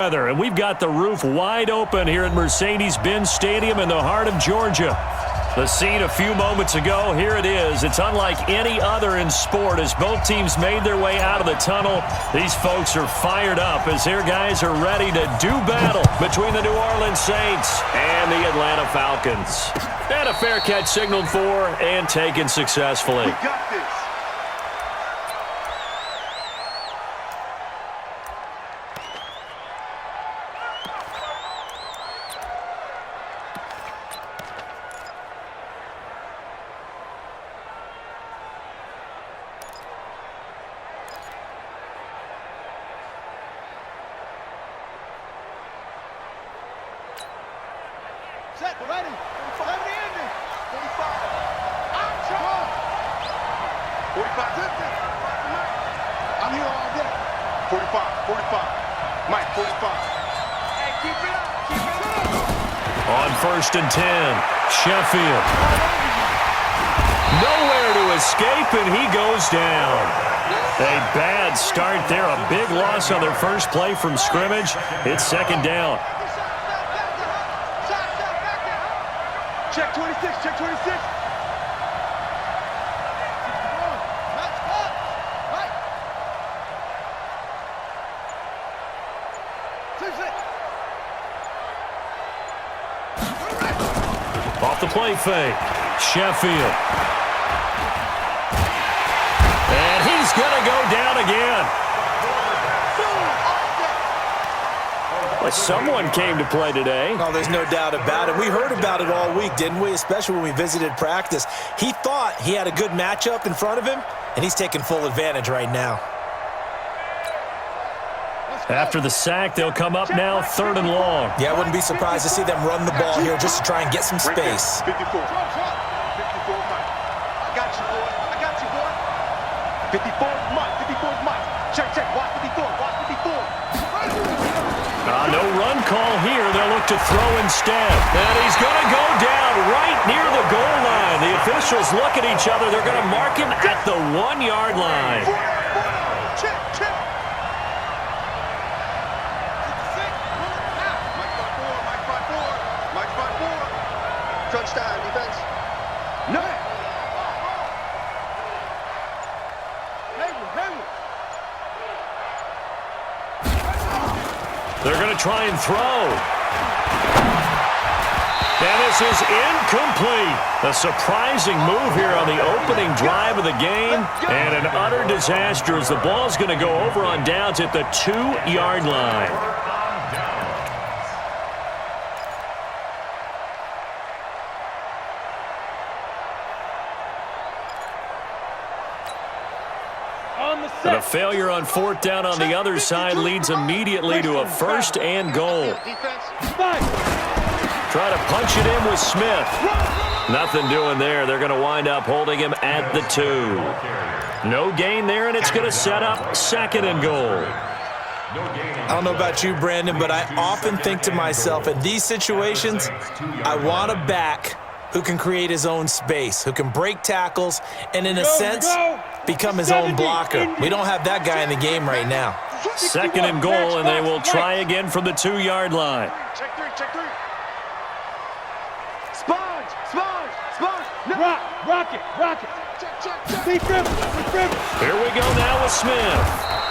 And we've got the roof wide open here at Mercedes-Benz Stadium in the heart of Georgia. The scene a few moments ago, here it is. It's unlike any other in sport as both teams made their way out of the tunnel. These folks are fired up as their guys are ready to do battle between the New Orleans Saints and the Atlanta Falcons. And a fair catch signaled for and taken successfully. We got this. Set, ready. 45. 45. I'm here all day. 45. Mike, 45. Hey, keep it up. On 1st and 10, Sheffield. Nowhere to escape, and he goes down. A bad start there. A big loss on their first play from scrimmage. It's 2nd down. Check 26, check 26. Off the play fake, Sheffield. And he's going to go down again. Well, someone came to play today. Oh, there's no doubt about it. We heard about it all week, didn't we? Especially when we visited practice. He thought he had a good matchup in front of him, and he's taking full advantage right now. After the sack, they'll come up now 3rd and long. Yeah, I wouldn't be surprised to see them run the ball here just to try and get some space. 54. 54, Mike. I got you, boy. I got you, boy. 54, Mike. 54, Mike. Check, check. Watch 54. Watch 54. No run call here. They'll look to throw instead. And he's going to go down right near the goal line. The officials look at each other. They're going to mark him at the 1-yard line. Check, check. Mike 5-4. Touchdown, defense. No. They're going to try and throw. And this is incomplete. A surprising move here on the opening drive of the game. And an utter disaster as the ball's going to go over on downs at the 2-yard line. And a failure on 4th down on the other side leads immediately to a 1st and goal. Try to punch it in with Smith. Nothing doing there. They're going to wind up holding him at the 2. No gain there, and it's going to set up 2nd and goal. I don't know about you, Brandon, but I often think to myself, in these situations, I want a back who can create his own space, who can break tackles, and in a sense, become his own blocker. We don't have that guy in the game right now. 2nd and goal, and they will try again from the 2-yard line. Check 3, check 3. Sponge. No. Rocket. Check. Here we go now with Smith.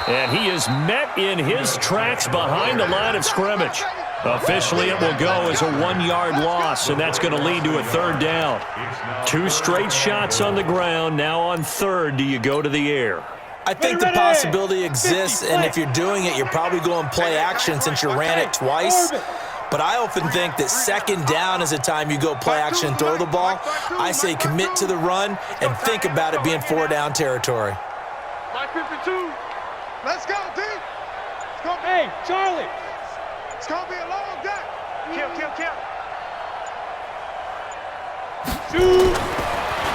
And he is met in his tracks behind the line of scrimmage. Officially, it will go as a 1-yard loss, and that's going to lead to a 3rd down. 2 straight shots on the ground. Now on 3rd, do you go to the air? I think the possibility exists, and if you're doing it, you're probably going play action since you ran it twice. But I often think that 2nd down is a time you go play action and throw the ball. I say commit to the run and think about it being 4-down territory. Mike 52. Let's go, D. Hey, Charlie. It's going to be a long day. Kill. Shoot.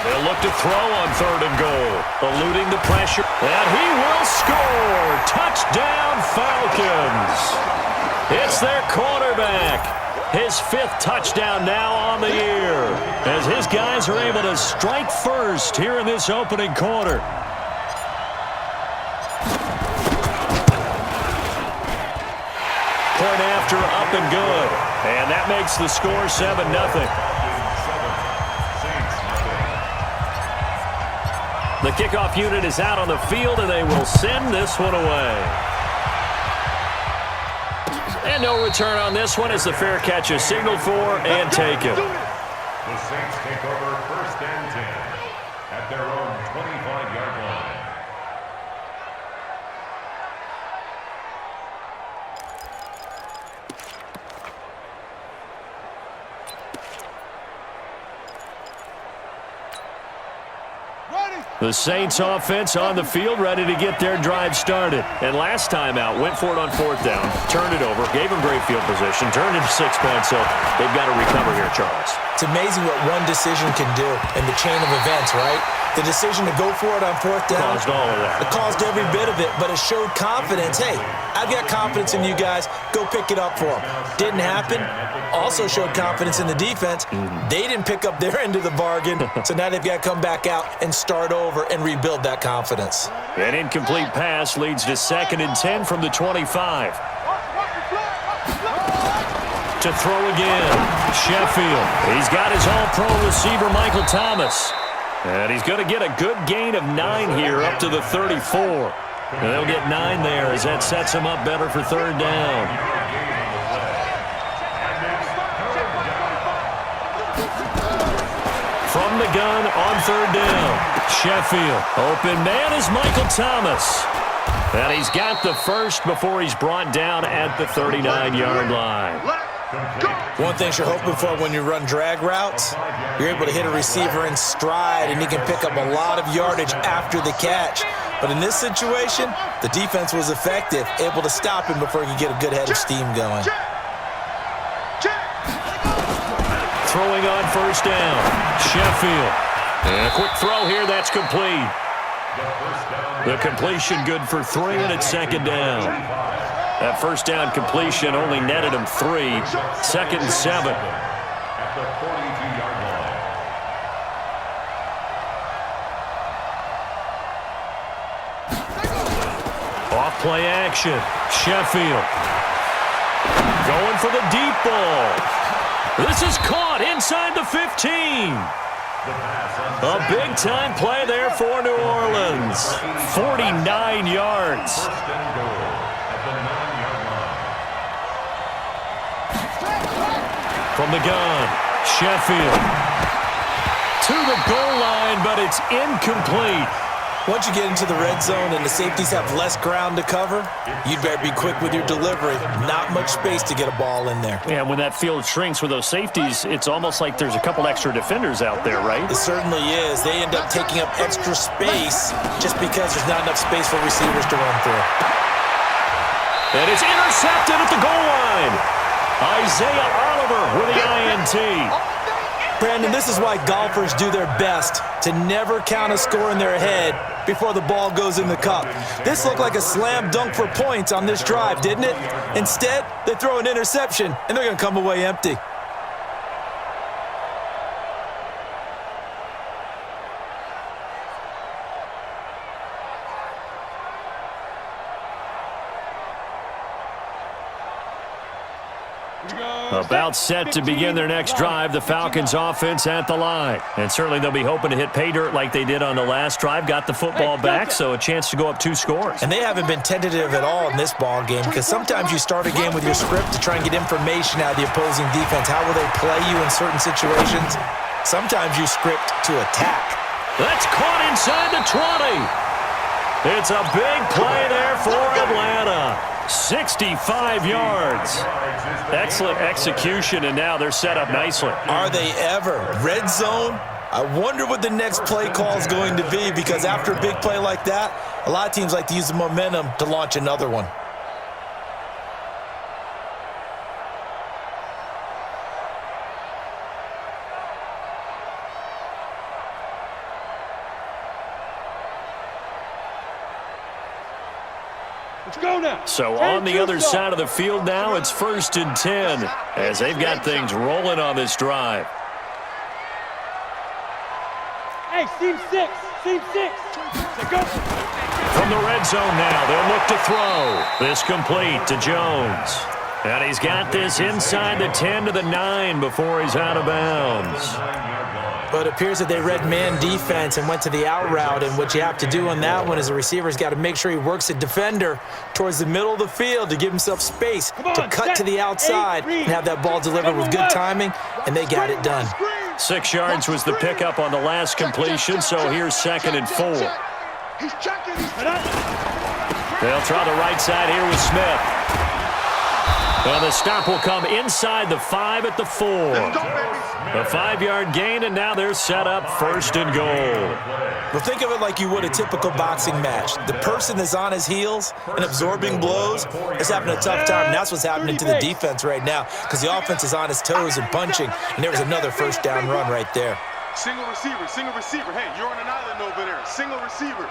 They'll look to throw on 3rd and goal, eluding the pressure. And he will score. Touchdown, Falcons. It's their quarterback. His 5th touchdown now on the year as his guys are able to strike first here in this opening quarter. point after, up and good. And that makes the score 7-0. The kickoff unit is out on the field, and they will send this one away. And no return on this one as the fair catch is signaled for and taken. The Saints take over 1st and 10 at their own 25-yard line. The Saints offense on the field, ready to get their drive started. And last time out, went for it on 4th down, turned it over, gave them great field position, turned into 6 points, so they've got to recover here, Charles. It's amazing what one decision can do in the chain of events, right? The decision to go for it on 4th down. Caused all of that. It caused every bit of it, but it showed confidence. Hey, I've got confidence in you guys. Go pick it up for them. Didn't happen. Also showed confidence in the defense. They didn't pick up their end of the bargain, so now they've got to come back out and start over and rebuild that confidence. An incomplete pass leads to 2nd and 10 from the 25. To throw again, Sheffield. He's got his all-pro receiver, Michael Thomas. And he's going to get a good gain of 9 here up to the 34. And they'll get 9 there as that sets him up better for 3rd down. From the gun on 3rd down, Sheffield. Open man is Michael Thomas. And he's got the first before he's brought down at the 39-yard line. One thing you're hoping for when you run drag routes, you're able to hit a receiver in stride and he can pick up a lot of yardage after the catch. But in this situation, the defense was effective, able to stop him before he could get a good head of steam going. Throwing on 1st down, Sheffield. And a quick throw here, that's complete. The completion good for 3, and it's 2nd down. That 1st down completion only netted him 3. 2nd and 7. At the 42-yard line. Off play action. Sheffield. Going for the deep ball. This is caught inside the 15. A big-time play there for New Orleans. 49 yards. First and goal at the 9-yard line. From the gun, Sheffield. To the goal line, but it's incomplete. Once you get into the red zone and the safeties have less ground to cover, you'd better be quick with your delivery. Not much space to get a ball in there. Yeah, when that field shrinks with those safeties, it's almost like there's a couple extra defenders out there, right? It certainly is. They end up taking up extra space just because there's not enough space for receivers to run through. And it's intercepted at the goal line. Isaiah Oliver with the INT. Brandon, this is why golfers do their best to never count a score in their head before the ball goes in the cup. This looked like a slam dunk for points on this drive, didn't it? Instead, they throw an interception, and they're going to come away empty. About set to begin their next drive, the Falcons offense at the line. And certainly they'll be hoping to hit pay dirt like they did on the last drive. Got the football back, so a chance to go up 2 scores. And they haven't been tentative at all in this ball game because sometimes you start a game with your script to try and get information out of the opposing defense. How will they play you in certain situations? Sometimes you script to attack. That's caught inside the 20. It's a big play there for Atlanta. 65 yards. Excellent execution, and now they're set up nicely. Are they ever? Red zone? I wonder what the next play call is going to be because after a big play like that, a lot of teams like to use the momentum to launch another one. Let's go now. So on the other side of the field now, it's 1st and 10 as they've got things rolling on this drive. Hey, seam 6. Let's go. From the red zone now, they'll look to throw. This complete to Jones. And he's got this inside the 10 to the 9 before he's out of bounds. But it appears that they read man defense and went to the out route, and what you have to do on that one is the receiver's got to make sure he works a defender towards the middle of the field to give himself space to cut to the outside and have that ball delivered with good timing, and they got it done. 6 yards was the pickup on the last completion, so here's 2nd and 4. He's checking. They'll try the right side here with Smith. And the stop will come inside the 5 at the 4. A 5-yard gain, and now they're set up 1st and goal. Well, think of it like you would a typical boxing match. The person is on his heels and absorbing blows is having a tough time, and that's what's happening to the defense right now because the offense is on his toes and punching, and there was another 1st down run right there. Single receiver, single receiver. Hey, you're on an island over there. Single receiver.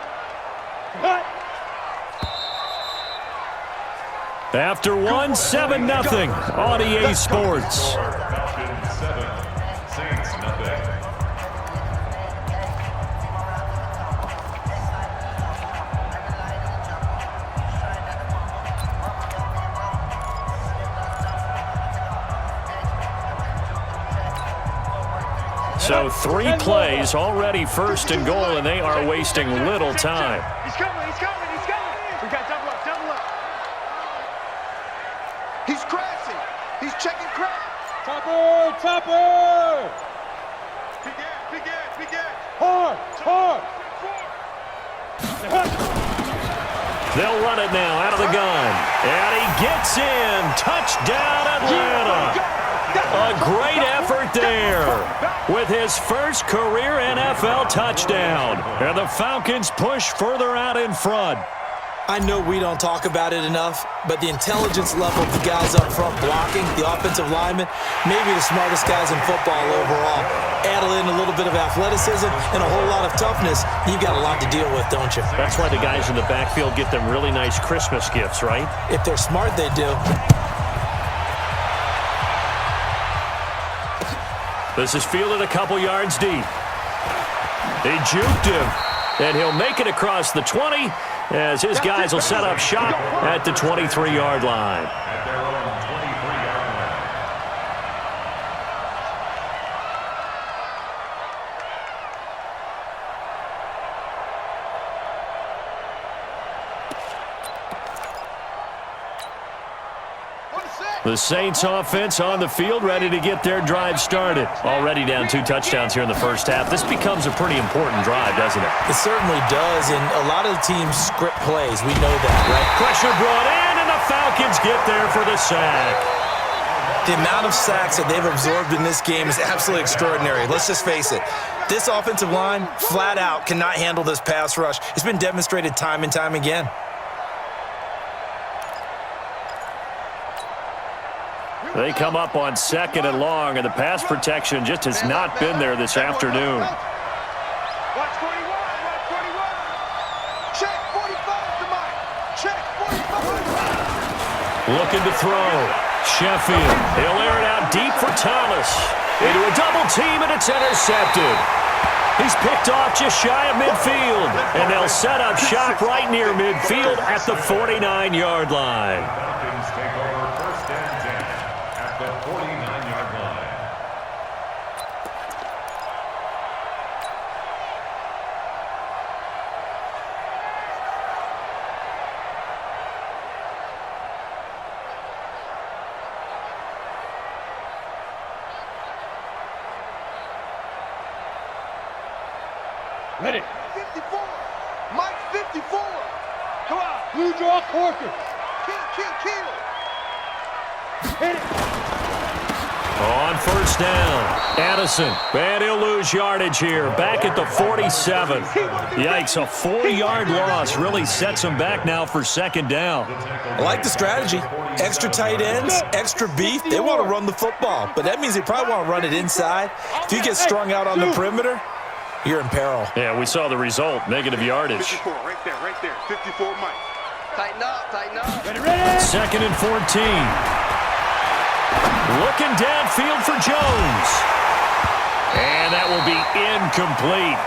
After 1, 7-0 on EA Sports. Falcons 7, Saints nothing. So 3 plays, already 1st and goal, and they are wasting little time. He's coming, he's coming, he's coming. We got double up, double up. He's crashing. He's checking crash. Topper! Topper! Big ass, big ass, big ass. Hard! Hard! They'll run it now out of the gun. And he gets in. Touchdown, Atlanta. A great effort there with his first career NFL touchdown. And the Falcons push further out in front. I know we don't talk about it enough, but the intelligence level of the guys up front blocking, the offensive linemen, maybe the smartest guys in football overall. Add in a little bit of athleticism and a whole lot of toughness, you've got a lot to deal with, don't you? That's why the guys in the backfield get them really nice Christmas gifts, right? If they're smart, they do. This is fielded a couple yards deep. He juked him, and he'll make it across the 20 as his guys will set up shop at the 23-yard line. At their own 23-yard line. The Saints offense on the field, ready to get their drive started. Already down 2 touchdowns here in the first half. This becomes a pretty important drive, doesn't it? It certainly does, and a lot of the teams script plays. We know that, right? Pressure brought in, and the Falcons get there for the sack. The amount of sacks that they've absorbed in this game is absolutely extraordinary. Let's just face it. This offensive line, flat out, cannot handle this pass rush. It's been demonstrated time and time again. They come up on 2nd and long, and the pass protection just has not been there this afternoon. Watch 41, watch 41. Check 45 to Mike. Check 45. Looking to throw. Sheffield. He'll air it out deep for Thomas. Into a double team, and it's intercepted. He's picked off just shy of midfield, and they'll set up shop right near midfield at the 49-yard line. Falcons take over 1st and 10 at the 49-yard line. Ready. 54. Mike 54. Come on. Blue draw Corkins. Kill. Hit it. On 1st down, Addison. And he'll lose yardage here. Back at the 47. Yikes, a 4-yard loss really sets him back now for 2nd down. I like the strategy. Extra tight ends, extra beef. They want to run the football, but that means they probably want to run it inside. If you get strung out on the perimeter, you're in peril. Yeah, we saw the result, negative yardage. 54, right there. 54 Mike. Tighten up. Ready, ready. 2nd and 14. Looking downfield for Jones. And that will be incomplete.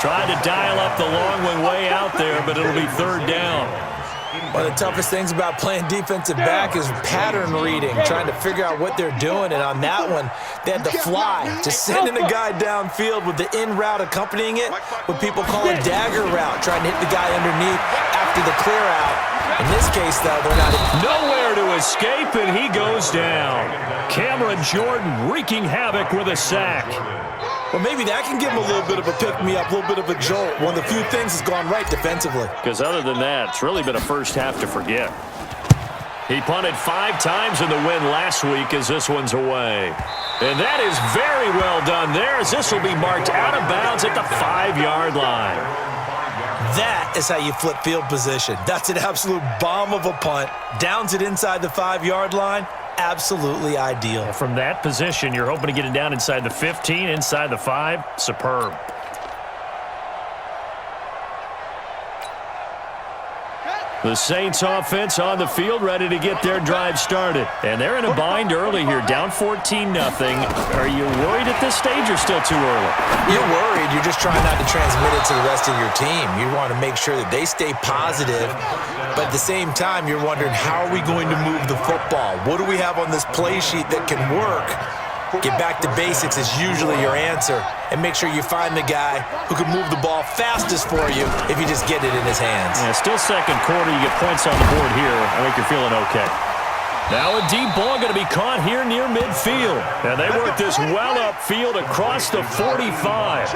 Tried to dial up the long one way out there, but it'll be 3rd down. One of the toughest things about playing defensive back is pattern reading, trying to figure out what they're doing. And on that one, they had the fly, just sending a guy downfield with the in route accompanying it, what people call a dagger route, trying to hit the guy underneath after the clear out. In this case, though, they're not. Nowhere to escape, and he goes down. Cameron Jordan wreaking havoc with a sack. Well, maybe that can give him a little bit of a pick-me-up, a little bit of a jolt. One of the few things that's gone right defensively. Because other than that, it's really been a first half to forget. He punted 5 times in the win last week as this one's away. And that is very well done there as this will be marked out of bounds at the 5-yard line. That is how you flip field position. That's an absolute bomb of a punt. Downs it inside the 5-yard line. Absolutely ideal. From that position, you're hoping to get it down inside the 15, inside the 5. Superb. The Saints offense on the field, ready to get their drive started. And they're in a bind early here, down 14-0. Are you worried at this stage or still too early? You're worried. You're just trying not to transmit it to the rest of your team. You want to make sure that they stay positive. But at the same time, you're wondering, how are we going to move the football? What do we have on this play sheet that can work? Get back to basics is usually your answer. And make sure you find the guy who can move the ball fastest for you if you just get it in his hands. Yeah, still second quarter. You get points on the board here. I think you're feeling okay. Now a deep ball going to be caught here near midfield. And they work this well upfield across the 45.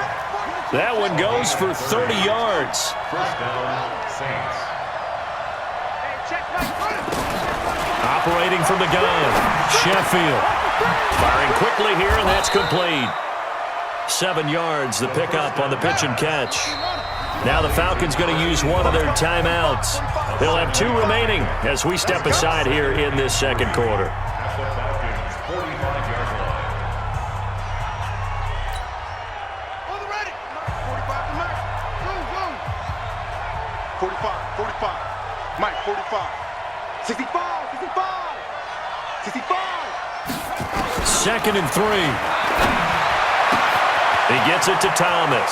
That one goes for 30 yards. First down, Saints. Operating from the gun, Sheffield. Firing quickly here, and that's complete. 7 yards, the pickup on the pitch and catch. Now the Falcons going to use one of their timeouts. They'll have 2 remaining as we step aside here in this second quarter. At the Falcons' 45-yard line. On the ready. 45 to Mike. Go, go. 45. Mike, 45. 65, 65. 65. Second and 3. He gets it to Thomas.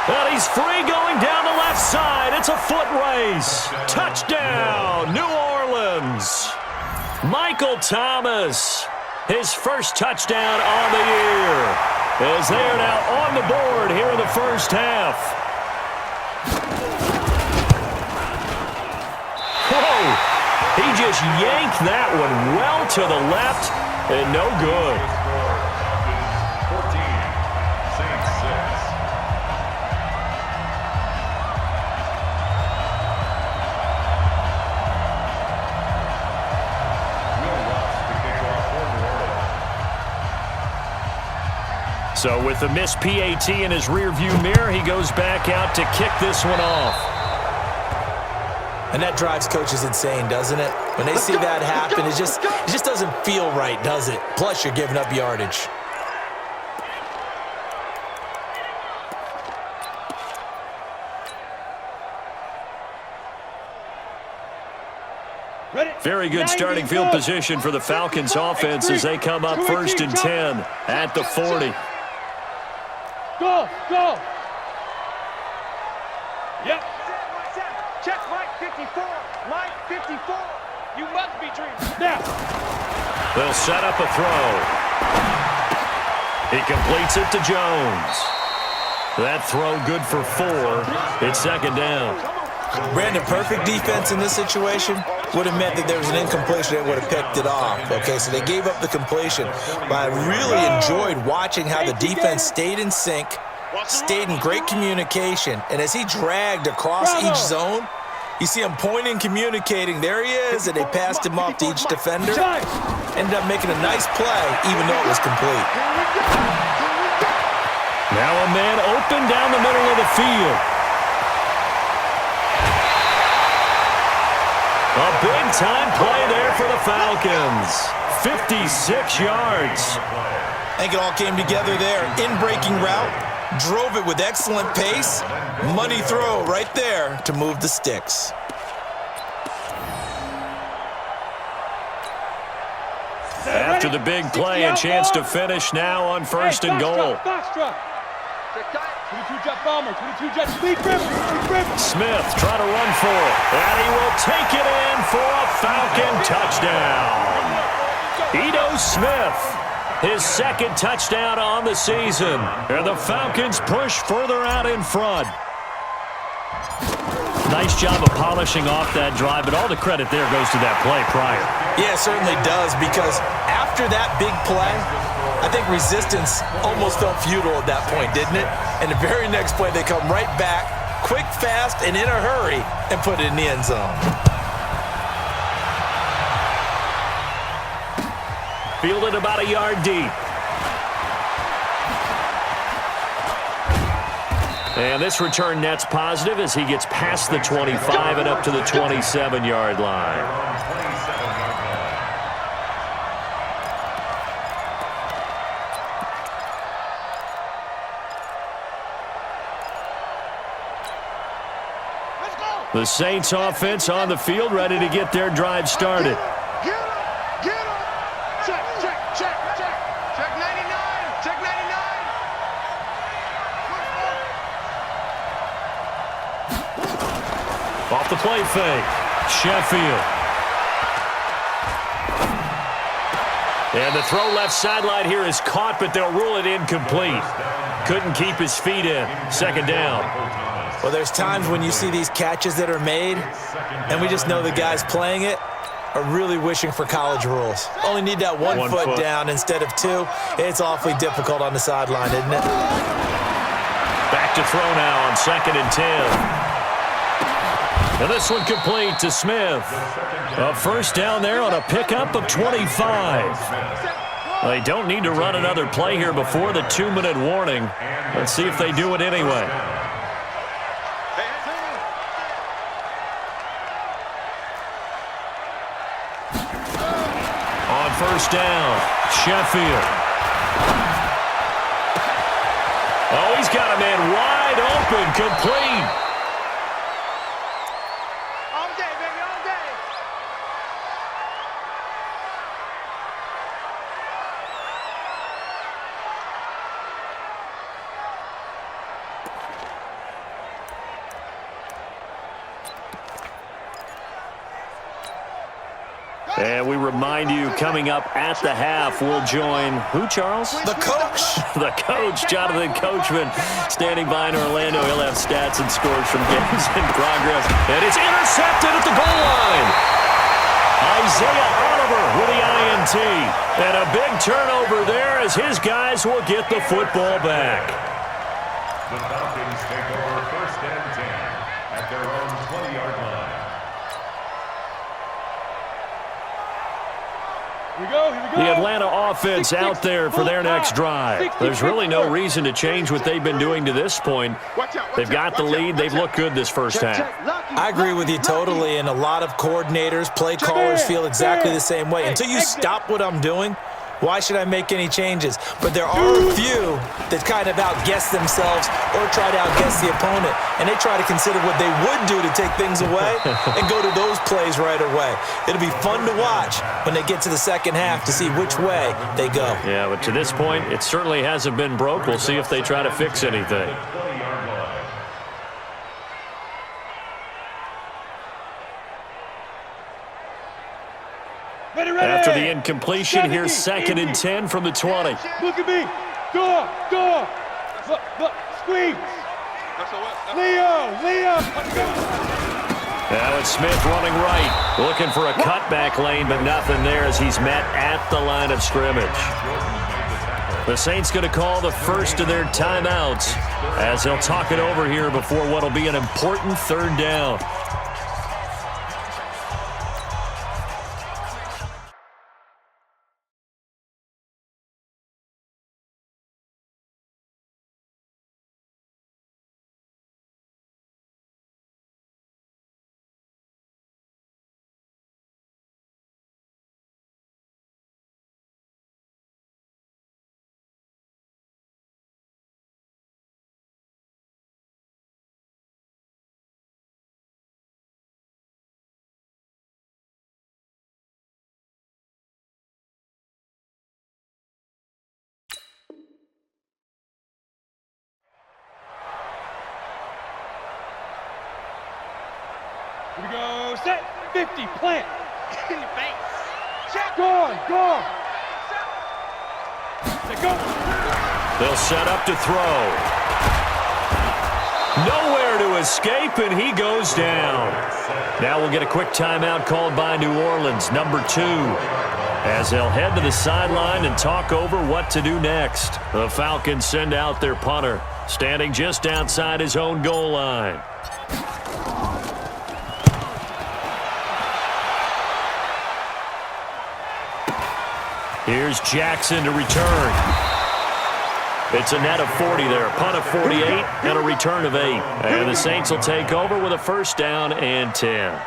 But he's free going down the left side. It's a foot race. Touchdown, New Orleans. Michael Thomas, his first touchdown on the year, as they are now on the board here in the first half. Whoa. He just yanked that one well to the left, and no good. 14, Saints 6. Will Russ to kick off for New Orleans. So with the missed PAT in his rearview mirror, he goes back out to kick this one off. And that drives coaches insane, doesn't it? When they see that happen, it just doesn't feel right, does it? Plus, you're giving up yardage. Very good starting field position for the Falcons offense as they come up 1st and 10 at the 40. Go, go. Yep. Check Mike 54. Mike 54. You must be dreaming. Now. They'll set up a throw. He completes it to Jones. That throw good for 4. It's second down. Brandon, perfect defense in this situation would have meant that there was an incompletion that would have picked it off. Okay, so they gave up the completion. But I really enjoyed watching how the defense stayed in sync, stayed in great communication, and as he dragged across each zone, you see him pointing, communicating. There he is, and they passed him off to each defender. Ended up making a nice play, even though it was complete. Now a man open down the middle of the field. A big-time play there for the Falcons. 56 yards. I think it all came together there. In-breaking route. Drove it with excellent pace. Money throw right there to move the sticks. After the big play, a chance to finish now on 1st and goal. Foxtrot. Check that. 22 jet bomber, 22 jet speed grip, speed grip. Smith trying to run for it, and he will take it in for a Falcon touchdown. Ito Smith, his second touchdown on the season, and the Falcons push further out in front. Nice job of polishing off that drive, but all the credit there goes to that play prior. Yeah, it certainly does, because after that big play, I think resistance almost felt futile at that point, didn't it? And the very next play, they come right back, quick, fast, and in a hurry, and put it in the end zone. Fielded about a yard deep. And this return net's positive as he gets past the 25 and up to the 27-yard line. The Saints offense on the field, ready to get their drive started. Get him! Get him! Check, check, check, check. Check 99! Check 99! Off the play fake. Sheffield. And the throw left sideline here is caught, but they'll rule it incomplete. Couldn't keep his feet in. Second down. Well, there's times when you see these catches that are made, and we just know the guys playing it are really wishing for college rules. Only need that one foot down instead of two. It's awfully difficult on the sideline, isn't it? Back to throw now on 2nd and 10. And this one complete to Smith. A first down there on a pickup of 25. They don't need to run another play here before the 2-minute warning. Let's see if they do it anyway. First down, Sheffield. Oh, he's got a man wide open, complete. All day, baby, all day. And we remind you, coming up at the half, we'll join who, Charles? The coach. The coach, Jonathan Coachman, standing by in Orlando. He'll have stats and scores from games in progress. And it's intercepted at the goal line. Isaiah Oliver with the INT. And a big turnover there as his guys will get the football back. The Falcons take over 1st and 10 at their own 20-yard line. Here we go, here we go. The Atlanta offense out there for their next drive. There's really no reason to change what they've been doing to this point. They've got the lead. They've looked good this first half. I agree with you totally, and a lot of coordinators, play callers feel exactly the same way. Until you stop what I'm doing, why should I make any changes? But there are a few that kind of outguess themselves or try to outguess the opponent, and they try to consider what they would do to take things away and go to those plays right away. It'll be fun to watch when they get to the second half to see which way they go. Yeah, but to this point, it certainly hasn't been broke. We'll see if they try to fix anything. Ready. After the incompletion, here's 2nd and 10 from the 20. Look at me. Go. Look, squeeze. Leo. Now it's Smith running right, looking for a cutback lane, but nothing there as he's met at the line of scrimmage. The Saints going to call the first of their timeouts as they'll talk it over here before what will be an important 3rd down. go. Set. 50. Plant. Base. Check. Gone. Gone. Set. Go. They'll set up to throw. Nowhere to escape, and he goes down. Now we'll get a quick timeout called by New Orleans, number 2, as they'll head to the sideline and talk over what to do next. The Falcons send out their punter, standing just outside his own goal line. Here's Jackson to return. It's a net of 40 there, a punt of 48, and a return of 8. And the Saints will take over with a first down and 10.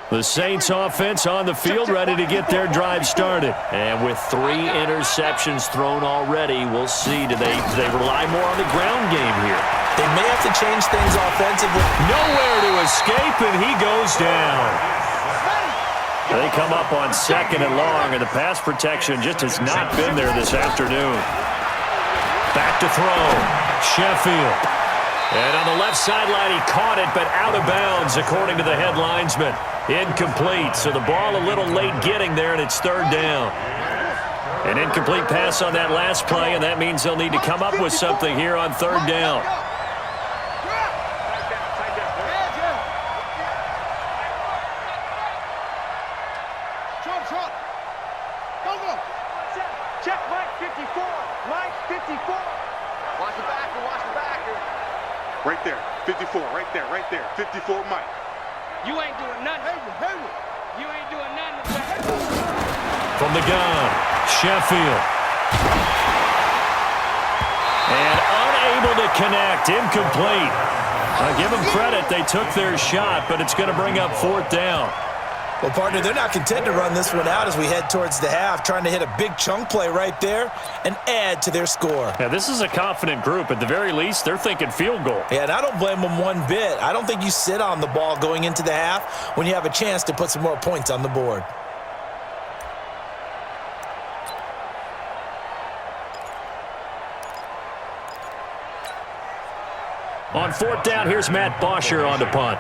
The Saints offense on the field, ready to get their drive started. And with 3 interceptions thrown already, we'll see. Do they rely more on the ground game here? They may have to change things offensively. Nowhere to escape, and he goes down. They come up on 2nd and long, and the pass protection just has not been there this afternoon. Back to throw. Sheffield. And on the left sideline, he caught it, but out of bounds, according to the head linesman. Incomplete, so the ball a little late getting there, and it's 3rd down. An incomplete pass on that last play, and that means they'll need to come up with something here on 3rd down. Check Mike 54. Mike 54. Watch the backer. Watch the backer. Right there. 54. Right there. Right there. 54 Mike. You ain't doing nothing. You ain't doing nothing. From the gun, Sheffield. And unable to connect, incomplete. Give them credit, they took their shot, but it's going to bring up 4th down. Well, partner, they're not content to run this one out as we head towards the half, trying to hit a big chunk play right there and add to their score. Yeah, this is a confident group. At the very least, they're thinking field goal. Yeah, and I don't blame them one bit. I don't think you sit on the ball going into the half when you have a chance to put some more points on the board. On 4th down, here's Matt Bosher on the punt.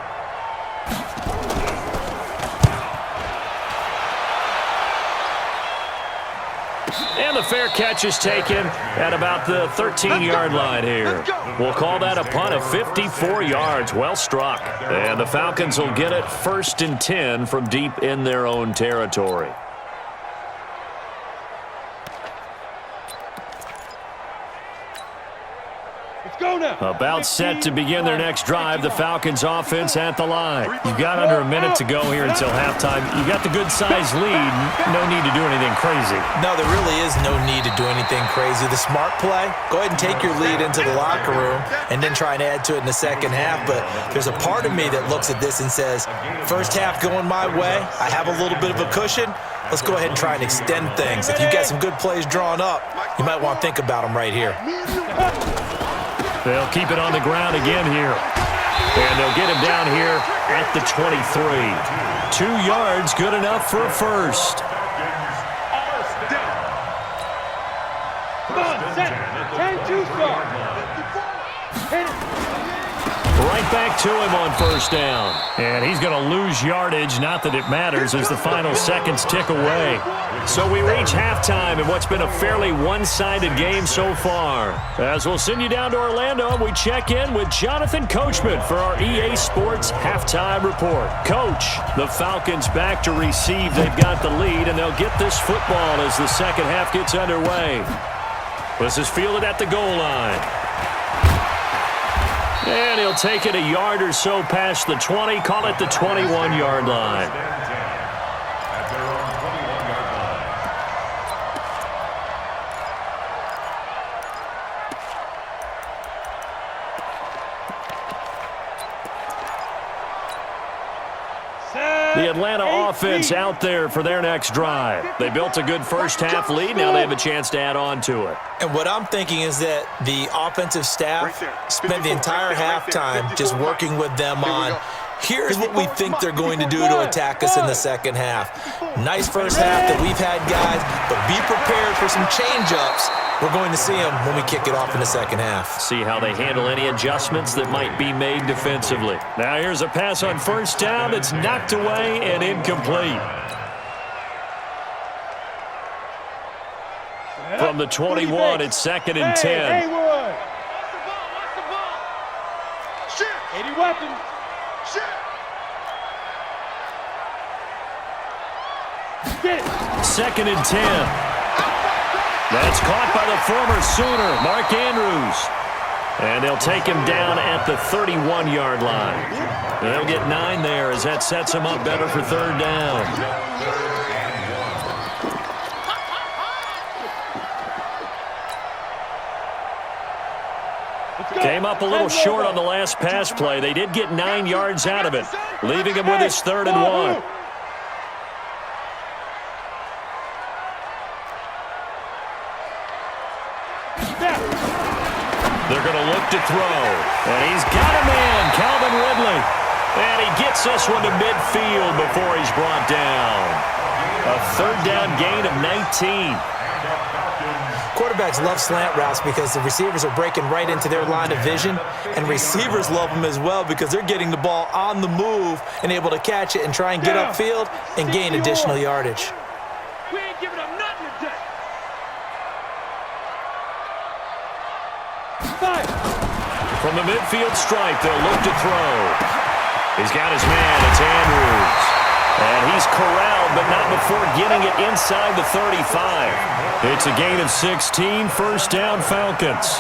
And the fair catch is taken at about the 13-yard line here. We'll call that a punt of 54 yards. Well struck. And the Falcons will get it 1st and 10 from deep in their own territory. Go now. About set to begin their next drive, the Falcons offense at the line. You've got under a minute to go here until halftime. You got the good-sized lead. No need to do anything crazy. No, there really is no need to do anything crazy. The smart play, go ahead and take your lead into the locker room and then try and add to it in the second half. But there's a part of me that looks at this and says, first half going my way, I have a little bit of a cushion. Let's go ahead and try and extend things. If you've got some good plays drawn up, you might want to think about them right here. They'll keep it on the ground again here. And they'll get him down here at the 23. 2 yards, good enough for a first. Come on, set. 10-2 start. Hit it. Right back to him on 1st down. And he's going to lose yardage, not that it matters, as the final seconds tick away. So we reach halftime in what's been a fairly one-sided game so far. As we'll send you down to Orlando, we check in with Jonathan Coachman for our EA Sports Halftime Report. Coach, the Falcons back to receive. They've got the lead, and they'll get this football as the second half gets underway. This is fielded at the goal line. And he'll take it a yard or so past the 20, call it the 21-yard line. The Atlanta offense out there for their next drive. They built a good first-half lead. Now they have a chance to add on to it. And what I'm thinking is that the offensive staff spent the entire halftime just working with them on, here's what we think they're going to do to attack us in the second half. Nice first half that we've had, guys, but be prepared for some change-ups. We're going to see them when we kick it off in the second half. See how they handle any adjustments that might be made defensively. Now here's a pass on first down that's knocked away and incomplete. From the 21, it's 2nd and 10. Haywood. Watch the ball. Shit. 80 weapons. Shit. Get it. 2nd and 10. That's caught by the former Sooner, Mark Andrews. And they'll take him down at the 31-yard line. They'll get 9 there as that sets him up better for 3rd down. Came up a little short on the last pass play. They did get 9 yards out of it, leaving him with his 3rd and 1. They're going to look to throw. And he's got a man, Calvin Ridley. And he gets this one to midfield before he's brought down. A 3rd down gain of 19. Quarterbacks love slant routes because the receivers are breaking right into their line of vision, and receivers love them as well because they're getting the ball on the move and able to catch it and try and get upfield and gain additional yardage. We ain't giving up nothing today. From the midfield stripe, they'll look to throw. He's got his man. It's Andrews. And he's corralled, but not before getting it inside the 35. It's a gain of 16, 1st down Falcons.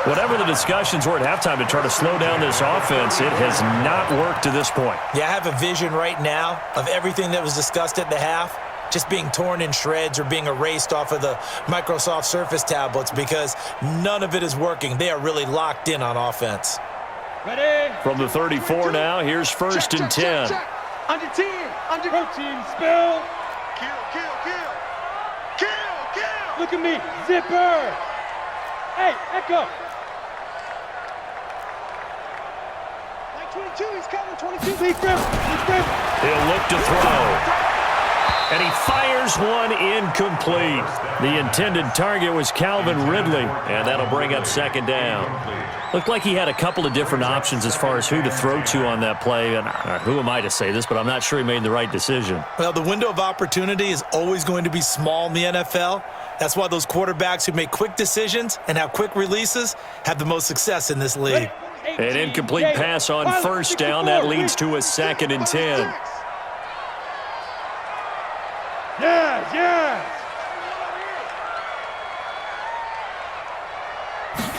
Whatever the discussions were at halftime to try to slow down this offense, it has not worked to this point. Yeah, I have a vision right now of everything that was discussed at the half just being torn in shreds or being erased off of the Microsoft Surface tablets because none of it is working. They are really locked in on offense. Ready? From the 34 now, here's 1st and 10. Under 10. Under. Protein spill. Kill, kill, kill. Kill, kill. Look at me. Zipper. Hey, Echo. Like 22, he's coming. 22. Big grip. Big grip. He'll look to throw. And he fires one incomplete. The intended target was Calvin Ridley, and that'll bring up 2nd down. Looked like he had a couple of different options as far as who to throw to on that play. And who am I to say this, but I'm not sure he made the right decision. Well, the window of opportunity is always going to be small in the NFL. That's why those quarterbacks who make quick decisions and have quick releases have the most success in this league. An incomplete pass on 1st down. That leads to a 2nd and 10. Yes, yes.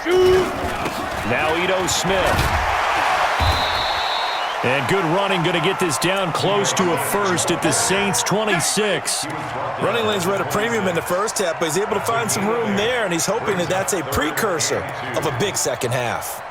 Shoot. Now Ito Smith. And good running, going to get this down close to a 1st at the Saints' 26. Running lanes were at a premium in the first half, but he's able to find some room there, and he's hoping that that's a precursor of a big second half.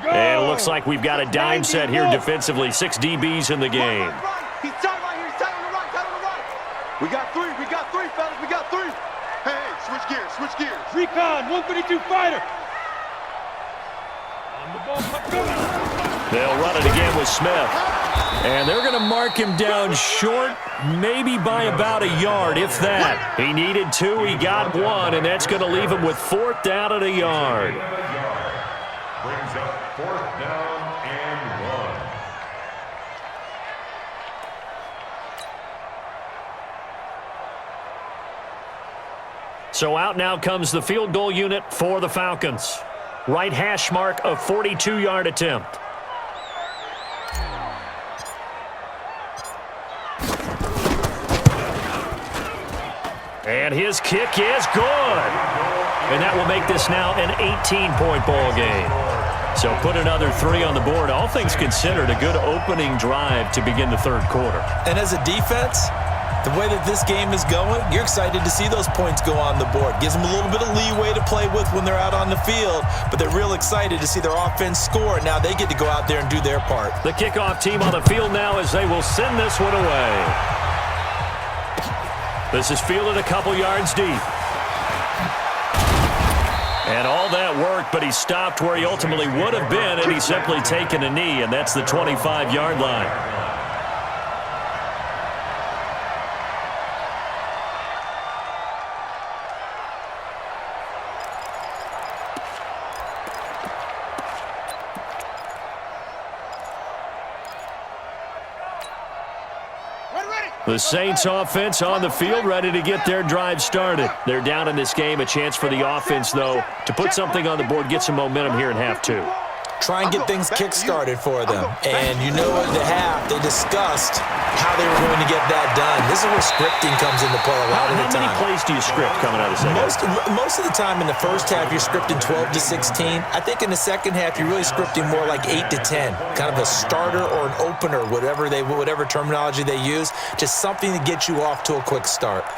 And it looks like we've got a dime set here defensively. 6 DBs in the game. He's tight right here. He's tight on the right. Tight on the right. We got 3. We got 3, fellas. We got 3. Hey, switch gears. Switch gears. Recon, 152 fighter. On the ball. They'll run it again with Smith. And they're going to mark him down short, maybe by about a yard, if that. He needed 2. He got 1, and that's going to leave him with 4th down at a yard. Brings up 4th down and 1. So out now comes the field goal unit for the Falcons. Right hash mark of 42-yard attempt. And his kick is good. And that will make this now an 18-point ball game. So put another 3 on the board. All things considered, a good opening drive to begin the third quarter. And as a defense, the way that this game is going, you're excited to see those points go on the board. Gives them a little bit of leeway to play with when they're out on the field, but they're real excited to see their offense score. Now they get to go out there and do their part. The kickoff team on the field now as they will send this one away. This is fielded a couple yards deep. And all that worked, but he stopped where he ultimately would have been, and he's simply taken a knee, and that's the 25-yard line. The Saints offense on the field, ready to get their drive started. They're down in this game. A chance for the offense, though, to put something on the board, get some momentum here in half 2. Try and get things kick-started for them. And you know at the half, they discussed how they were going to get that done. This is where scripting comes into play a lot of the time. How many plays do you script coming out of the second half? Most of the time in the first half, you're scripting 12 to 16. I think in the second half, you're really scripting more like 8 to 10. Kind of a starter or an opener, whatever terminology they use. Just something to get you off to a quick start.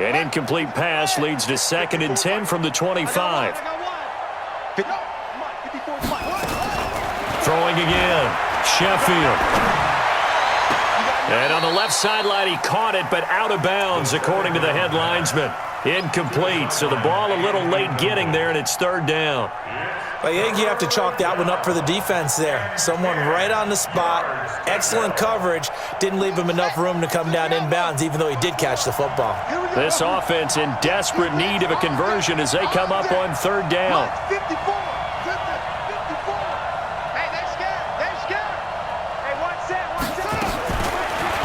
An incomplete pass leads to 2nd and 10 from the 25. Throwing again. Sheffield. And on the left sideline, he caught it, but out of bounds, according to the head linesman. Incomplete, so the ball a little late getting there, and it's 3rd down. I think you have to chalk that one up for the defense there. Someone right on the spot, excellent coverage, didn't leave him enough room to come down inbounds, even though he did catch the football. This offense in desperate need of a conversion as they come up on 3rd down.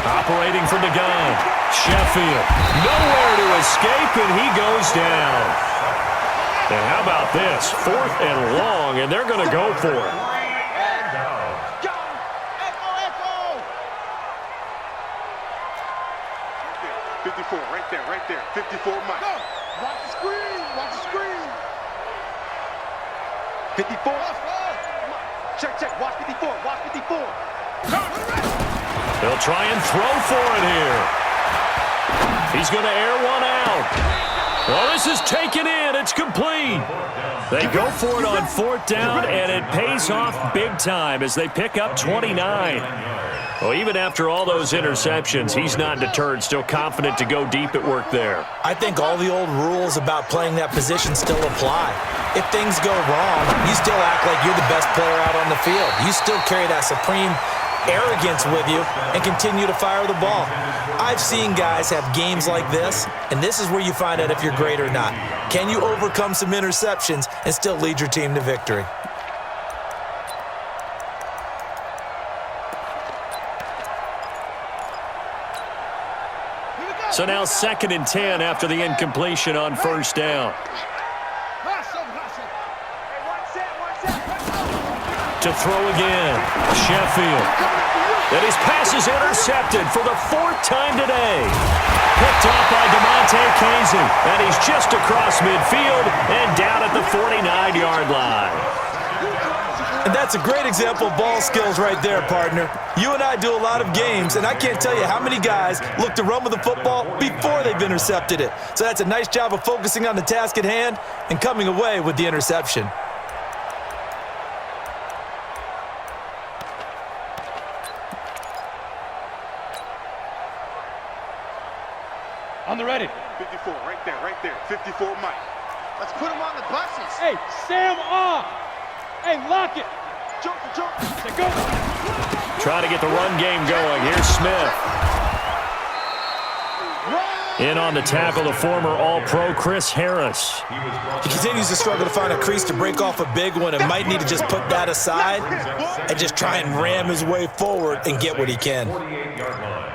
Operating from the gun, Sheffield. Nowhere to escape, and he goes down. And how about this? 4th and long, and they're going to go for it. 54, right there. 54, Mike. Watch the screen. 54. Check. Watch 54. They'll try and throw for it here. He's going to air one out. Well, this is taken in. It's complete. They go for it on 4th down, and it pays off big time as they pick up 29. Well, even after all those interceptions, he's not deterred, still confident to go deep at work there. I think all the old rules about playing that position still apply. If things go wrong, you still act like you're the best player out on the field. You still carry that supreme arrogance with you and continue to fire the ball. I've seen guys have games like this, and this is where you find out if you're great or not. Can you overcome some interceptions and still lead your team to victory? So now 2nd and 10 after the incompletion on 1st down. To throw again, Sheffield. And his pass is intercepted for the 4th time today. Picked off by DeMonte Casey, and he's just across midfield and down at the 49-yard line. And that's a great example of ball skills right there, partner. You and I do a lot of games, and I can't tell you how many guys look to run with the football before they've intercepted it. So that's a nice job of focusing on the task at hand and coming away with the interception. On the ready. 54, right there. 54, Mike. Let's put him on the buses. Hey, Sam off. Hey, lock it. Jump. Go. Trying to get the run game going. Here's Smith. In on the tackle, the former All-Pro Chris Harris. He continues to struggle to find a crease to break off a big one and might need to just put that aside and just try and ram his way forward and get what he can. 48-yard line.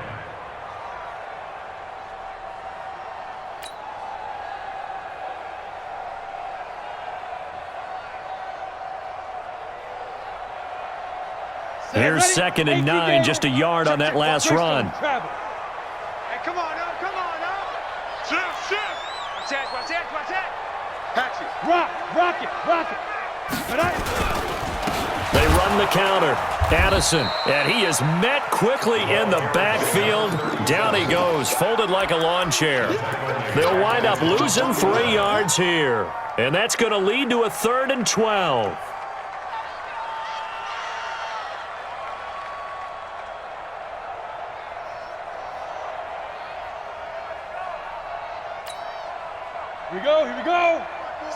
Here's 2nd and 9, just a yard on that last run. Hey, come on up. Shift. Watch that. Patch it. Rock it. But They run the counter. Addison, and he is met quickly in the backfield. Down he goes, folded like a lawn chair. They'll wind up losing 3 yards here. And that's going to lead to a 3rd and 12. Here we go.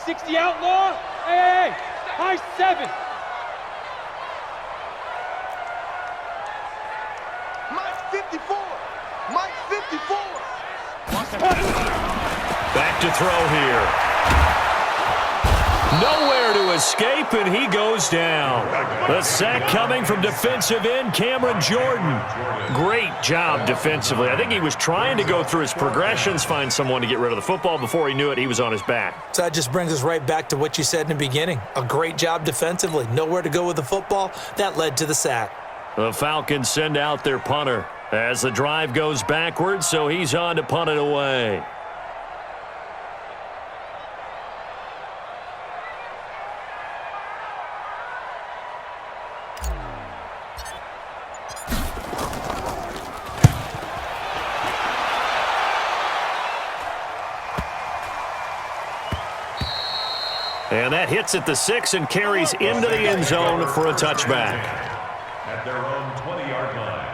60 outlaw. Hey. High 7. Mike 54. Mike 54. Back to throw here. Nowhere to escape, and he goes down. The sack coming from defensive end Cameron Jordan. Great job defensively. I think he was trying to go through his progressions, find someone to get rid of the football. Before he knew it, he was on his back. So that just brings us right back to what you said in the beginning. A great job defensively. Nowhere to go with the football. That led to the sack. The Falcons send out their punter as the drive goes backwards, so he's on to punt it away. And that hits at the 6 and carries into the end zone for a touchback. At their own 20-yard line.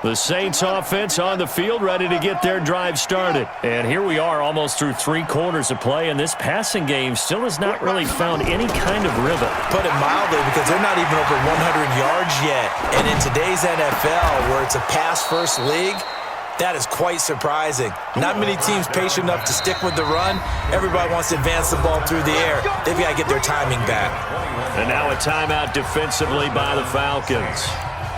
The Saints offense on the field, ready to get their drive started. And here we are almost through 3 quarters of play, and this passing game still has not really found any kind of rhythm. Put it mildly, because they're not even over 100 yards yet. And in today's NFL, where it's a pass-first league, that is quite surprising. Not many teams patient enough to stick with the run. Everybody wants to advance the ball through the air. They've got to get their timing back. And now a timeout defensively by the Falcons.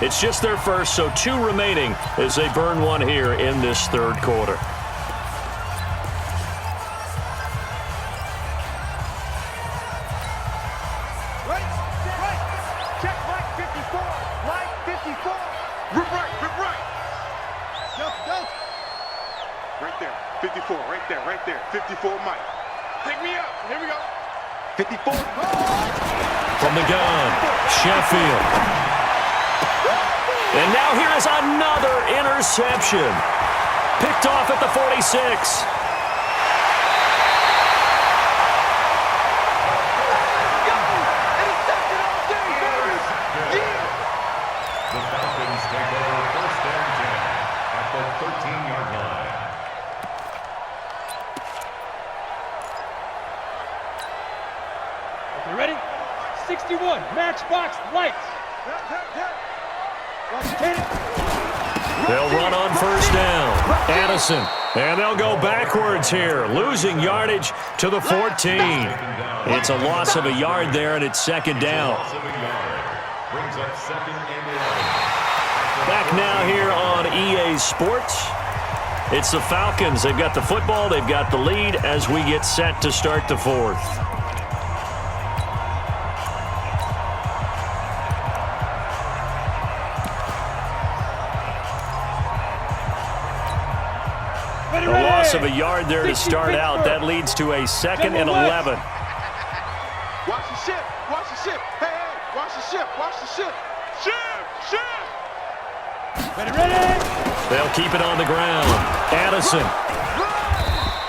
It's just their first, so 2 remaining as they burn one here in this 3rd quarter. Right. Check Mike 54. Mike 54. Rip right. Go. Right there. 54. Right there. 54 Mike. Pick me up. Here we go. 54. From the gun, Sheffield. And now here is another interception. Picked off at the 46. The Falcons take over 1st and 10 at the 13-yard line. Okay, ready? 61. Matchbox lights. They'll run on 1st down. Addison. And they'll go backwards here, losing yardage to the 14. It's a loss of a yard there, and it's 2nd down. Loss of a yard. Brings up 2nd and 11. Back now here on EA Sports. It's the Falcons. They've got the football. They've got the lead as we get set to start the 4th. A loss of a yard there to start out. That leads to a 2nd and 11. Watch the ship. Hey, watch the ship. Ship. Ready? They'll keep it on the ground. Addison.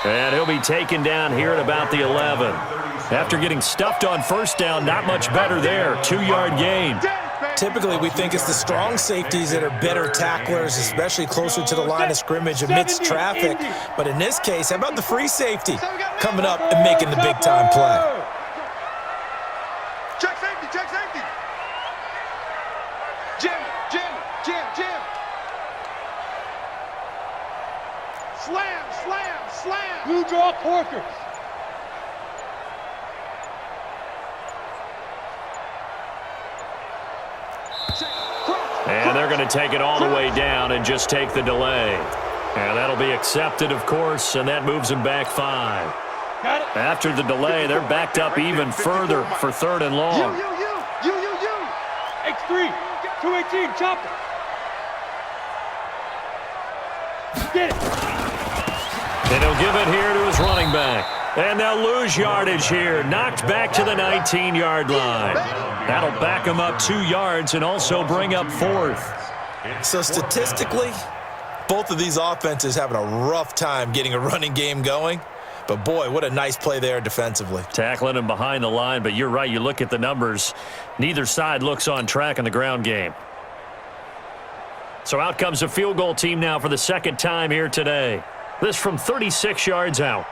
And he'll be taken down here at about the 11. After getting stuffed on 1st down, not much better there. 2-yard gain. Typically, we think it's the strong safeties that are better tacklers, especially closer to the line of scrimmage amidst traffic. But in this case, how about the free safety coming up and making the big-time play? Check safety. Jim. Slam. Blue draw corkers. And they're going to take it all the way down and just take the delay. And that'll be accepted, of course, and that moves them back 5. Got it. After the delay, they're backed up even further for 3rd and long. You. X3, 218, chopper. Get it. And he'll give it here to his running back. And they'll lose yardage here. Knocked back to the 19-yard line. That'll back him up 2 yards and also bring up 4th. So statistically, both of these offenses having a rough time getting a running game going. But, boy, what a nice play there defensively. Tackling him behind the line, but you're right. You look at the numbers. Neither side looks on track in the ground game. So out comes a field goal team now for the 2nd time here today. This from 36 yards out.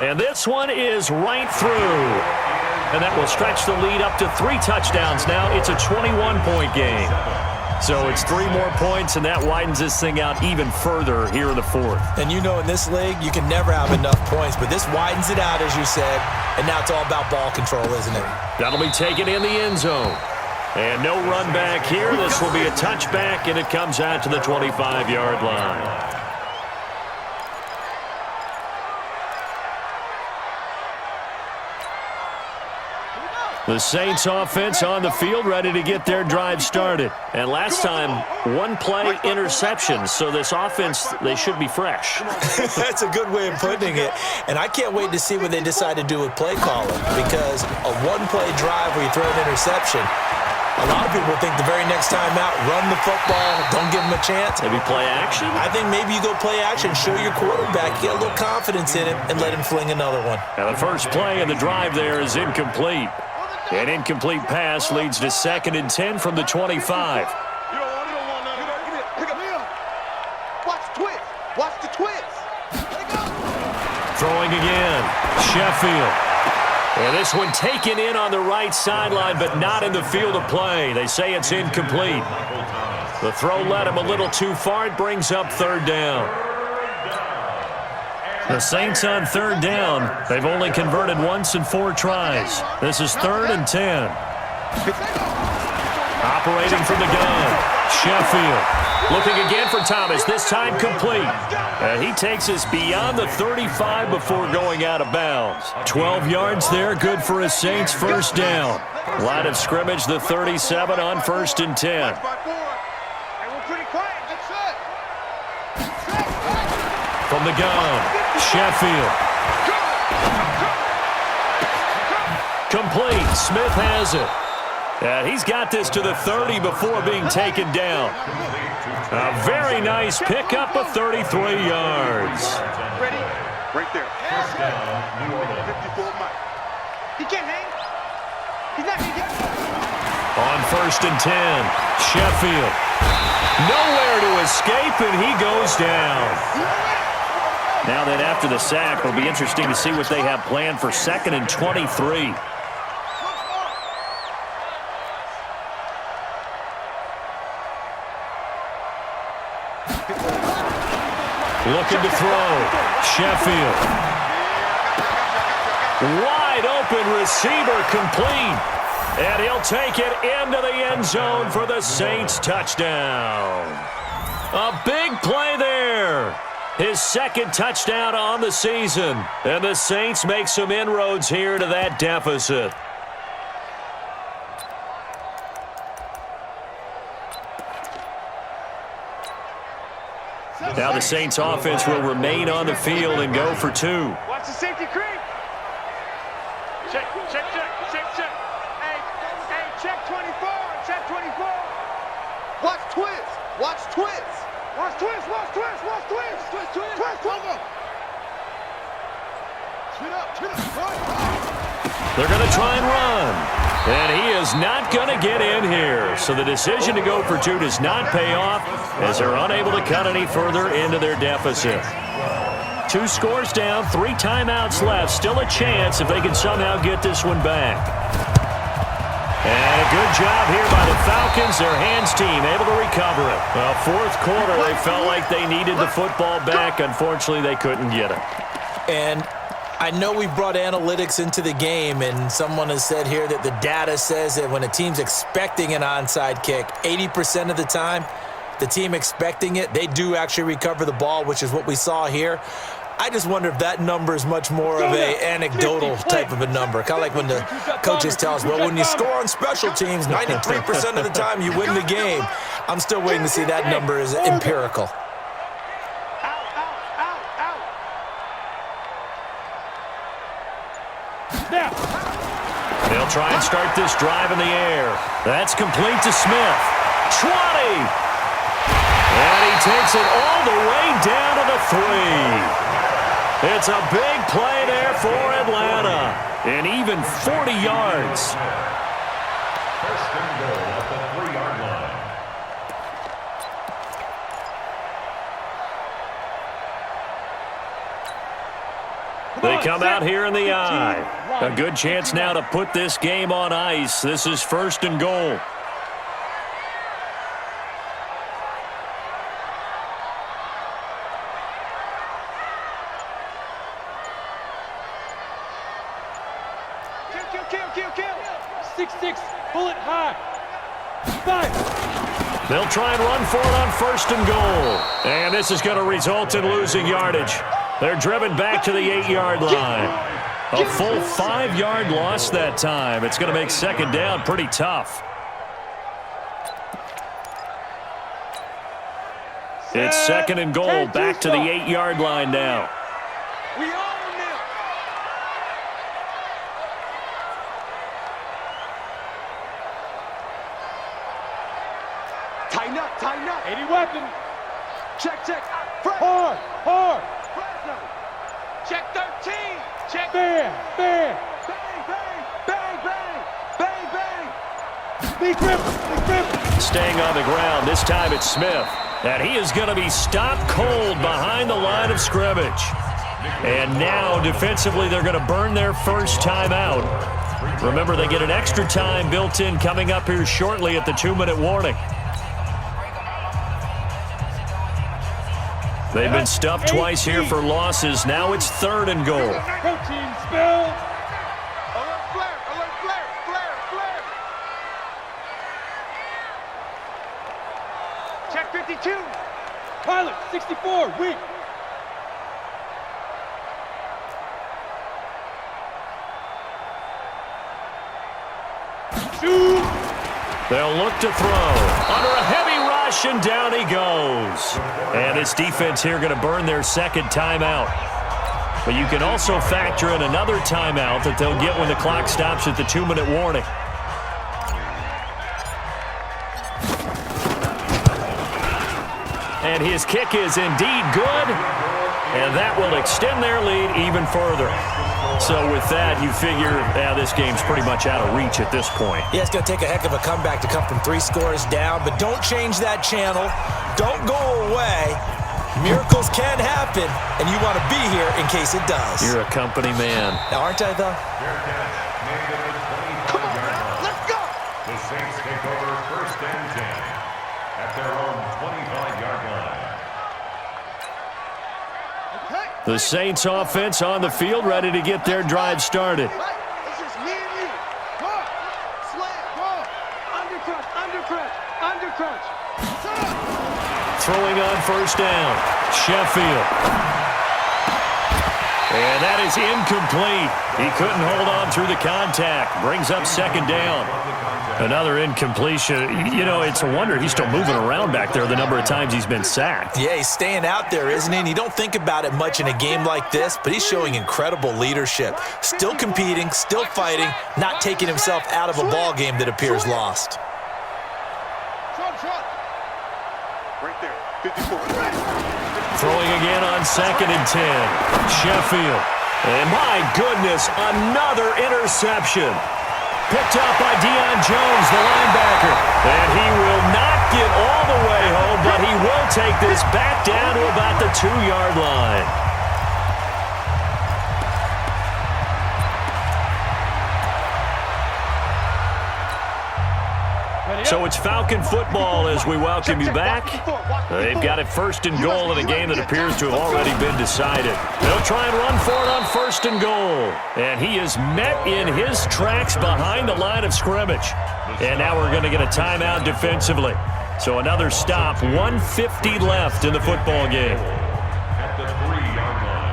And this one is right through. And that will stretch the lead up to 3 touchdowns now. It's a 21-point game. So it's 3 more points, and that widens this thing out even further here in the 4th. And you know in this league, you can never have enough points, but this widens it out, as you said, and now it's all about ball control, isn't it? That'll be taken in the end zone. And no run back here. This will be a touchback, and it comes out to the 25-yard line. The Saints offense on the field ready to get their drive started. And last time, 1-play interception. So this offense, they should be fresh. That's a good way of putting it. And I can't wait to see what they decide to do with play calling. Because a 1-play drive where you throw an interception, a lot of people think the very next time out, run the football, don't give them a chance. Maybe play action? I think maybe you go play action, show your quarterback, get a little confidence in him, and let him fling another one. Now the first play of the drive there is incomplete. An incomplete pass leads to 2nd and 10 from the 25. You don't want none of that. Pick up. Watch the twist. Watch the twist. Throwing again. Sheffield. And this one taken in on the right sideline, but not in the field of play. They say it's incomplete. The throw led him a little too far. It brings up 3rd down. The Saints on 3rd down. They've only converted once in 4 tries. This is 3rd and 10. Operating from the gun. Sheffield. Looking again for Thomas. This time complete. He takes us beyond the 35 before going out of bounds. 12 yards there. Good for a Saints first down. Line of scrimmage, the 37 on 1st and 10. From the gun. Sheffield. Complete. Smith has it. And he's got this to the 30 before being taken down. A very nice pickup of 33 yards. Ready? Right there. 54 Mike. He can't hang. He's not going to get it. On 1st and 10, Sheffield. Nowhere to escape, and he goes down. Now that after the sack, it'll be interesting to see what they have planned for 2nd and 23. Looking to throw. Sheffield. Wide open receiver complete. And he'll take it into the end zone for the Saints touchdown. A big play there. His 2nd touchdown on the season. And the Saints make some inroads here to that deficit. Now the Saints offense will remain on the field and go for 2. Watch the safety creep. Check. Hey, check 24. Check 24. Watch twist. Watch twist. Watch twist. They're going to try and run. And he is not going to get in here. So the decision to go for 2 does not pay off as they're unable to cut any further into their deficit. 2 scores down, 3 timeouts left. Still a chance if they can somehow get this one back. And a good job here by the Falcons. Their hands team able to recover it. Well, 4th quarter, they felt like they needed the football back. Unfortunately, they couldn't get it. And I know we brought analytics into the game, and someone has said here that the data says that when a team's expecting an onside kick, 80% of the time, the team expecting it, they do actually recover the ball, which is what we saw here. I just wonder if that number is much more of an anecdotal type of a number. Kind of like when the coaches tell us, well, when you score on special teams, 93% of the time you win the game. I'm still waiting to see that number is empirical. They'll try and start this drive in the air. That's complete to Smith. 20! And he takes it all the way down to the 3. It's a big play there for Atlanta. And even 40 yards. First and goal at the 3-yard line. They come out here in the eye. A good chance now to put this game on ice. This is first and goal. Kill. 6-6, bullet high. 5. They'll try and run for it on first and goal. And this is going to result in losing yardage. They're driven back to the 8-yard line. A full 5-yard loss that time. It's going to make second down pretty tough. It's second and goal, back to the 8-yard line now. We own them. Tighten up. 80 weapon. Check. Hard. Fresno. Check 13. Check. Bang. Bang. Big rip. Staying on the ground, this time it's Smith. And he is going to be stopped cold behind the line of scrimmage. And now, defensively, they're going to burn their first timeout. Remember, they get an extra time built in coming up here shortly at the 2-minute warning. They've been stuffed twice here for losses. Now it's third and goal. Protein spill. Alert flare. Check 52. Pilot 64, weak. Shoot. They'll look to throw. Under a heavy rush, and down he goes. And this defense here going to burn their second timeout. But you can also factor in another timeout that they'll get when the clock stops at the 2-minute warning. And his kick is indeed good. And that will extend their lead even further. So with that, you figure this game's pretty much out of reach at this point. Yeah, it's going to take a heck of a comeback to come from 3 scores down, but don't change that channel. Don't go away. Miracles can happen, and you want to be here in case it does. You're a company man. Now, aren't I, though? Come on, let's go. The Saints take over first and 10 at their own 25-yard line. The Saints offense on the field, ready to get their drive started. It's just me and you. Go. Slam. Go. Undercrunch. Throwing on first down. Sheffield. And that is incomplete. He couldn't hold on through the contact. Brings up second down. Another incompletion. You know, it's a wonder he's still moving around back there the number of times he's been sacked. Yeah, he's staying out there, isn't he? And you don't think about it much in a game like this, but he's showing incredible leadership. Still competing, still fighting, not taking himself out of a ball game that appears lost. Right there. 54. Throwing again on second and 10. Sheffield. And my goodness, another interception. Picked up by Deion Jones, the linebacker. And he will not get all the way home, but he will take this back down to about the 2-yard line. So it's Falcon football as we welcome you back. They've got it first and goal in a game that appears to have already been decided. They'll try and run for it on first and goal. And he is met in his tracks behind the line of scrimmage. And now we're going to get a timeout defensively. So another stop, 1:50 left in the football game. At the 3-yard line.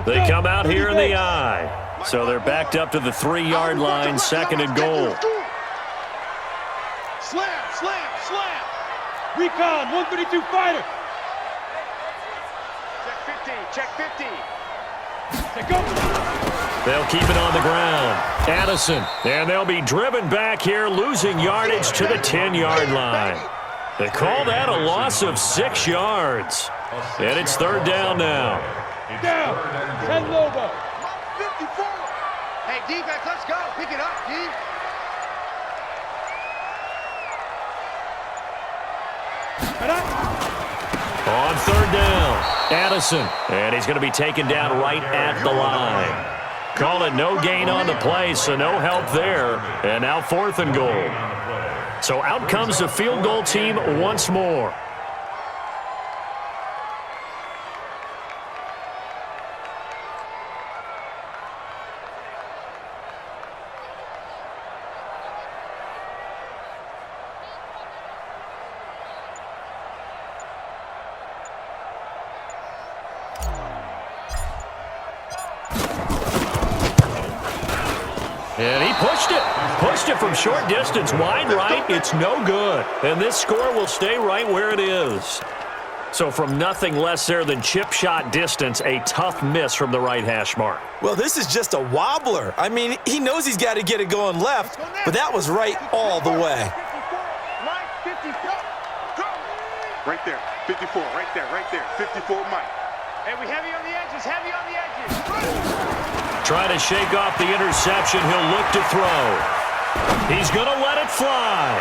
They come out here in the I. So they're backed up to the 3-yard line, second and goal. Slam, slam, slam. Recon, 132 fighter. Check 50. Take over. They'll keep it on the ground. Addison, and they'll be driven back here, losing yardage to the 10-yard line. They call that a loss of 6 yards. And it's third down now. Down. 10 Lobo. 54. Hey, defense, let's go. Pick it up, D. On third down, Addison, and he's going to be taken down right at the line. Call it no gain on the play, so no help there. And now fourth and goal. So out comes the field goal team once more. And he pushed it from short distance, wide right. It's no good. And this score will stay right where it is. So from nothing less there than chip shot distance, a tough miss from the right hash mark. Well, this is just a wobbler. I mean, he knows he's got to get it going left, but that was right all the way. Line 54. Go. Right there. 54. Right there. 54, Mike. Hey, we heavy on the edges. Trying to shake off the interception. He'll look to throw. He's going to let it fly.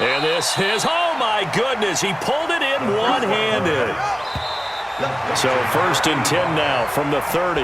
And this is, oh my goodness, he pulled it in one-handed. So first and 10 now from the 30.